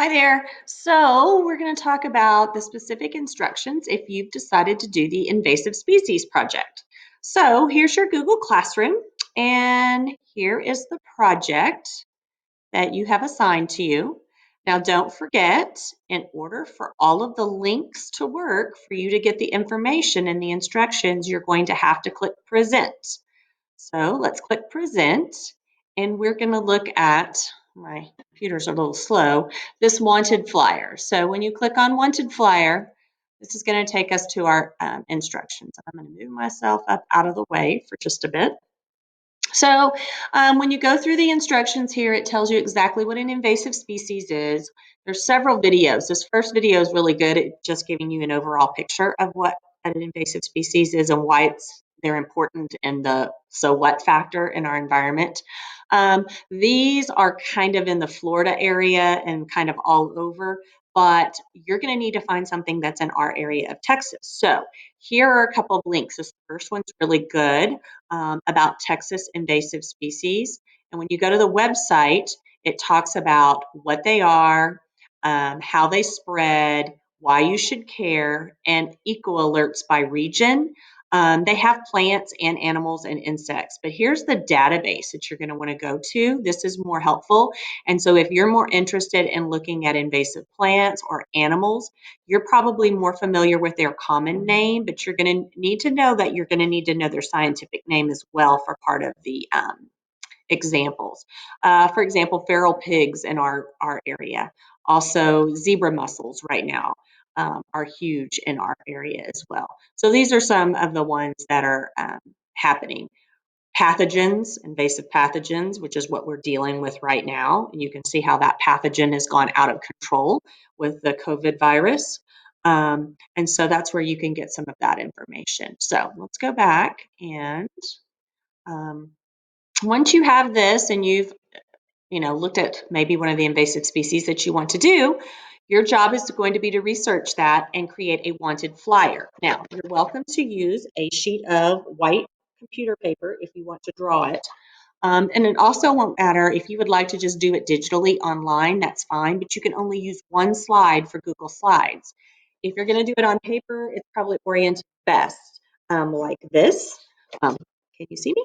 Hi there. So we're going to talk about the specific instructions if you've decided to do the invasive species project. So here's your Google Classroom, and here is the project that you have assigned to you. Now don't forget, in order for all of the links to work, for you to get the information and the instructions, you're going to have to click Present. So let's click Present, and we're going to look at, my computer's a little slow, this wanted flyer. So when you click on wanted flyer, this is going to take us to our instructions. I'm going to move myself up out of the way for just a bit. So when you go through the instructions here, it tells you exactly what an invasive species is. There's several videos. This first video is really good at just giving you an overall picture of what an invasive species is and why they're important in the so what factor in our environment. These are kind of in the Florida area and kind of all over, but you're going to need to find something that's in our area of Texas. So here are a couple of links. This first one's really good about Texas invasive species. And when you go to the website, it talks about what they are, how they spread, why you should care, and eco alerts by region. They have plants and animals and insects, but here's the database that you're going to want to go to. This is more helpful. And so if you're more interested in looking at invasive plants or animals, you're probably more familiar with their common name, but you're going to need to know that you're going to need to know their scientific name as well for part of the examples. For example, feral pigs in our area. Also, zebra mussels right now are huge in our area as well. So these are some of the ones that are happening. Pathogens, invasive pathogens, which is what we're dealing with right now. And you can see how that pathogen has gone out of control with the COVID virus. And so that's where you can get some of that information. So let's go back and um, once you have this and you've looked at maybe one of the invasive species that you want to do, your job is going to be to research that and create a wanted flyer. Now, you're welcome to use a sheet of white computer paper if you want to draw it. And it also won't matter if you would like to just do it digitally online, that's fine, but you can only use one slide for Google Slides. If you're going to do it on paper, it's probably oriented best like this. Can you see me?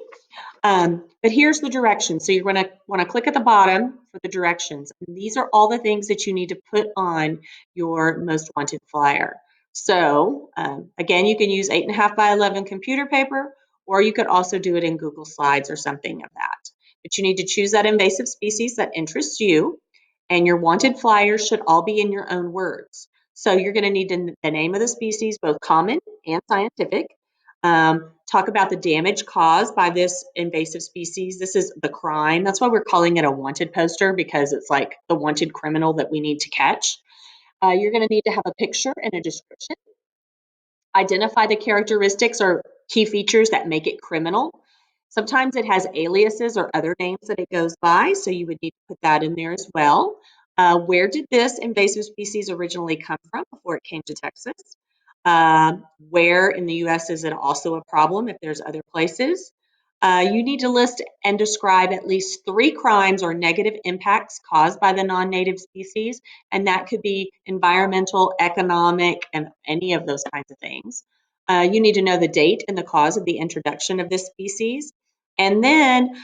But here's the directions. So you're going to want to click at the bottom for the directions. And these are all the things that you need to put on your most wanted flyer. So again, you can use 8.5 by 11 computer paper, or you could also do it in Google Slides or something of that. But you need to choose that invasive species that interests you, and your wanted flyers should all be in your own words. So you're going to need the name of the species, both common and scientific. Talk about the damage caused by this invasive species. This is the crime. That's why we're calling it a wanted poster, because it's like the wanted criminal that we need to catch. You're going to need to have a picture and a description. Identify the characteristics or key features that make it criminal. Sometimes it has aliases or other names that it goes by, so you would need to put that in there as well. Where did this invasive species originally come from before it came to Texas? Where in the U.S. is it also a problem if there's other places? You need to list and describe at least 3 crimes or negative impacts caused by the non-native species, and that could be environmental, economic, and any of those kinds of things. You need to know the date and the cause of the introduction of this species. And then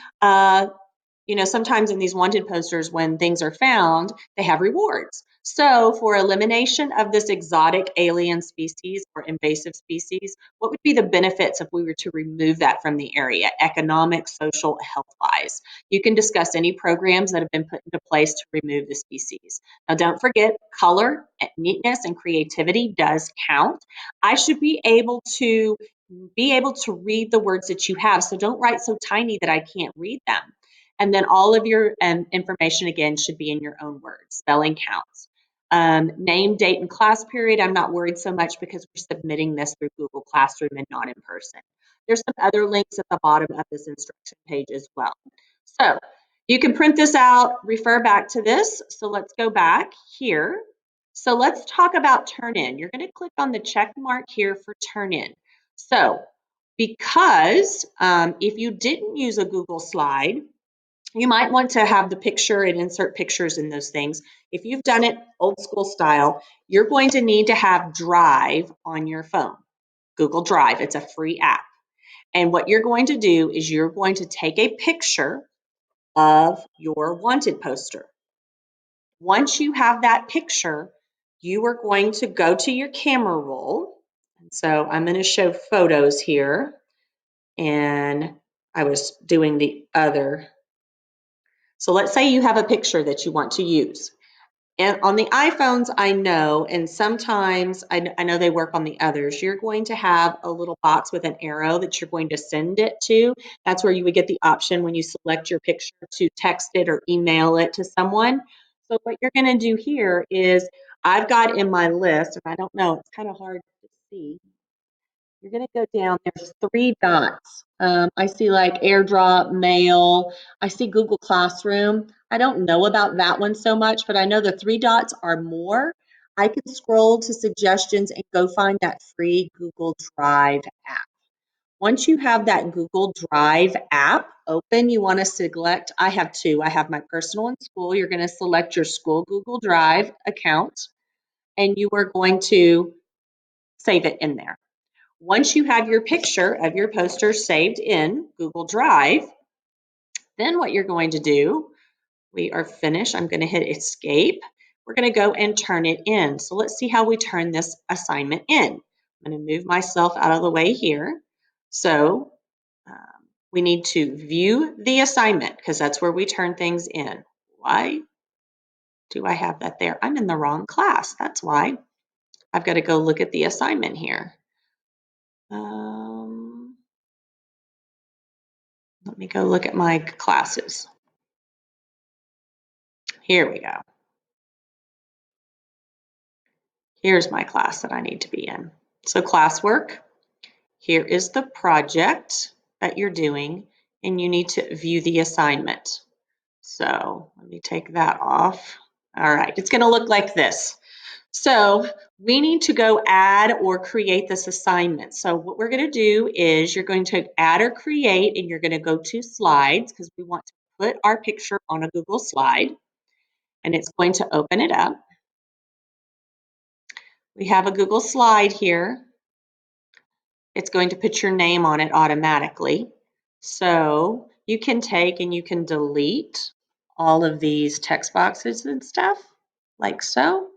sometimes in these wanted posters, when things are found, they have rewards. So for elimination of this exotic alien species or invasive species, what would be the benefits if we were to remove that from the area, economic, social, health-wise? You can discuss any programs that have been put into place to remove the species. Now, don't forget, color, neatness, and creativity does count. I should be able to read the words that you have, so don't write so tiny that I can't read them. And then all of your information, again, should be in your own words. Spelling counts. Name, date, and class period, I'm not worried so much because we're submitting this through Google Classroom and not in person. There's some other links at the bottom of this instruction page as well. So you can print this out, refer back to this. So let's go back here. So let's talk about turn in. You're going to click on the check mark here for turn in. So because if you didn't use a Google slide, You might want to have the picture and insert pictures in those things. If you've done it old school style, you're going to need to have Drive on your phone. Google Drive, it's a free app. And what you're going to do is you're going to take a picture of your wanted poster. Once you have that picture, you are going to go to your camera roll. And so I'm going to show photos here. And I was doing the other. So let's say you have a picture that you want to use. And on the iPhones, I know, and sometimes I know they work on the others, you're going to have a little box with an arrow that you're going to send it to. That's where you would get the option when you select your picture to text it or email it to someone. So what you're going to do here is I've got in my list, and I don't know, it's kind of hard to see. You're going to go down, there's 3 dots. I see like AirDrop, Mail. I see Google Classroom. I don't know about that one so much, but I know the 3 dots are more. I can scroll to suggestions and go find that free Google Drive app. Once you have that Google Drive app open, you want to select, I have 2. I have my personal and school. You're going to select your school Google Drive account, and you are going to save it in there. Once you have your picture of your poster saved in Google Drive, then what you're going to do, we are finished. I'm going to hit escape. We're going to go and turn it in. So let's see how we turn this assignment in. I'm going to move myself out of the way here. So we need to view the assignment because that's where we turn things in. Why do I have that there? I'm in the wrong class. That's why. I've got to go look at the assignment here. Let me go look at my classes. Here we go. Here's my class that I need to be in. So classwork, here is the project that you're doing, and you need to view the assignment. So let me take that off. All right, it's going to look like this. So we need to go add or create this assignment. So what we're going to do is you're going to add or create, and you're going to go to slides because we want to put our picture on a Google slide, and it's going to open it up. We have a Google slide here. It's going to put your name on it automatically. So you can take and you can delete all of these text boxes and stuff like so.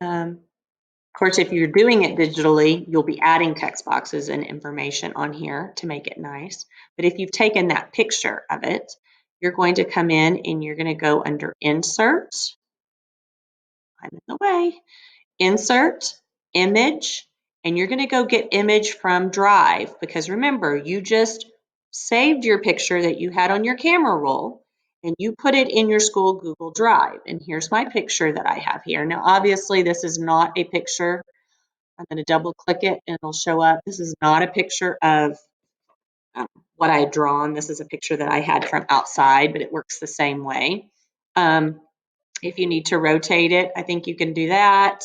Of course, if you're doing it digitally, you'll be adding text boxes and information on here to make it nice. But if you've taken that picture of it, you're going to come in and you're going to go under Insert. I'm in the way. Insert, Image, and you're going to go get image from Drive because remember, you just saved your picture that you had on your camera roll and you put it in your school Google Drive. And here's my picture that I have here. Now, obviously, this is not a picture. I'm going to double click it and it'll show up. This is not a picture of what I had drawn. This is a picture that I had from outside, but it works the same way. If you need to rotate it, I think you can do that.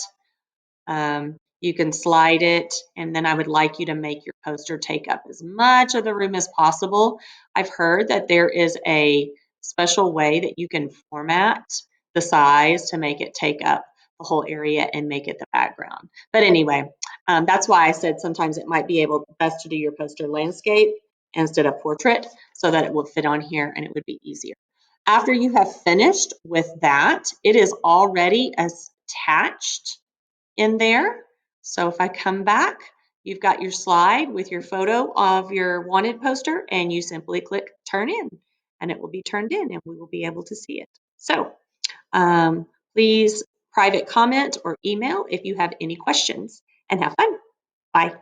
You can slide it, and then I would like you to make your poster take up as much of the room as possible. I've heard that there is a special way that you can format the size to make it take up the whole area and make it the background. But anyway, that's why I said sometimes it might be able best to do your poster landscape instead of portrait so that it will fit on here and it would be easier. After you have finished with that, it is already attached in there. So if I come back, you've got your slide with your photo of your wanted poster and you simply click turn in and it will be turned in and we will be able to see it. So please private comment or email if you have any questions and have fun. Bye.